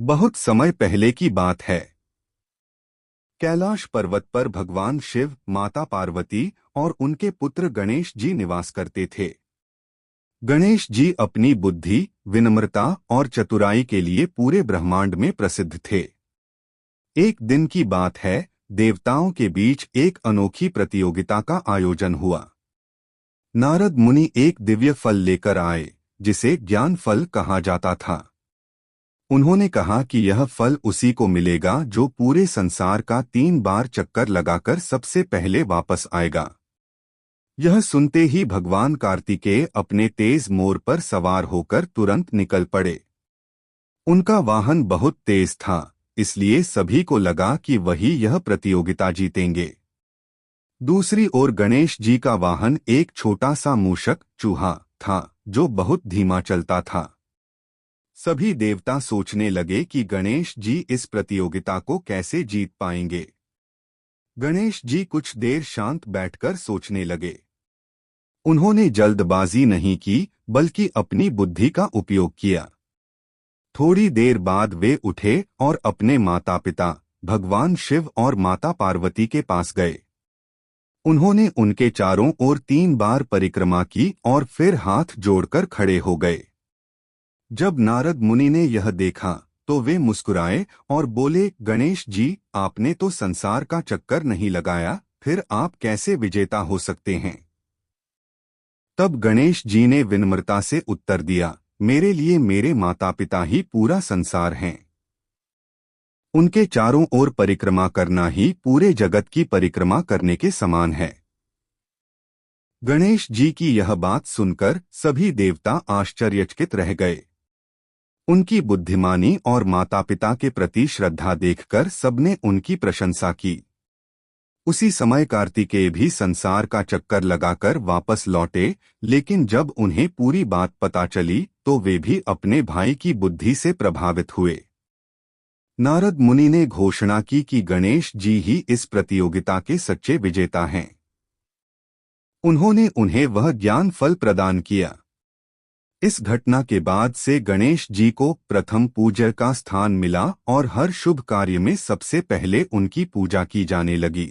बहुत समय पहले की बात है। कैलाश पर्वत पर भगवान शिव, माता पार्वती और उनके पुत्र गणेश जी निवास करते थे। गणेश जी अपनी बुद्धि, विनम्रता और चतुराई के लिए पूरे ब्रह्मांड में प्रसिद्ध थे। एक दिन की बात है, देवताओं के बीच एक अनोखी प्रतियोगिता का आयोजन हुआ। नारद मुनि एक दिव्य फल लेकर आए, जिसे ज्ञान फल कहा जाता था। उन्होंने कहा कि यह फल उसी को मिलेगा जो पूरे संसार का 3 बार चक्कर लगाकर सबसे पहले वापस आएगा। यह सुनते ही भगवान कार्तिकेय अपने तेज मोर पर सवार होकर तुरंत निकल पड़े। उनका वाहन बहुत तेज था, इसलिए सभी को लगा कि वही यह प्रतियोगिता जीतेंगे। दूसरी ओर गणेश जी का वाहन एक छोटा सा मूषक चूहा था, जो बहुत धीमा चलता था। सभी देवता सोचने लगे कि गणेश जी इस प्रतियोगिता को कैसे जीत पाएंगे। गणेश जी कुछ देर शांत बैठकर सोचने लगे। उन्होंने जल्दबाजी नहीं की, बल्कि अपनी बुद्धि का उपयोग किया। थोड़ी देर बाद वे उठे और अपने माता पिता, भगवान शिव और माता पार्वती के पास गए। उन्होंने उनके चारों ओर 3 बार परिक्रमा की और फिर हाथ जोड़कर खड़े हो गए। जब नारद मुनि ने यह देखा, तो वे मुस्कुराए और बोले, गणेश जी, आपने तो संसार का चक्कर नहीं लगाया, फिर आप कैसे विजेता हो सकते हैं? तब गणेश जी ने विनम्रता से उत्तर दिया, मेरे लिए मेरे माता पिता ही पूरा संसार हैं। उनके चारों ओर परिक्रमा करना ही पूरे जगत की परिक्रमा करने के समान है। गणेश जी की यह बात सुनकर सभी देवता आश्चर्यचकित रह गए। उनकी बुद्धिमानी और माता पिता के प्रति श्रद्धा देखकर सबने उनकी प्रशंसा की। उसी समय कार्तिकेय भी संसार का चक्कर लगाकर वापस लौटे, लेकिन जब उन्हें पूरी बात पता चली तो वे भी अपने भाई की बुद्धि से प्रभावित हुए। नारद मुनि ने घोषणा की कि गणेश जी ही इस प्रतियोगिता के सच्चे विजेता हैं। उन्होंने उन्हें वह ज्ञान फल प्रदान किया। इस घटना के बाद से गणेश जी को प्रथम पूज्य का स्थान मिला और हर शुभ कार्य में सबसे पहले उनकी पूजा की जाने लगी।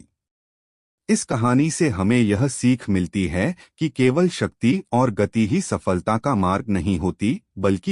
इस कहानी से हमें यह सीख मिलती है कि केवल शक्ति और गति ही सफलता का मार्ग नहीं होती, बल्कि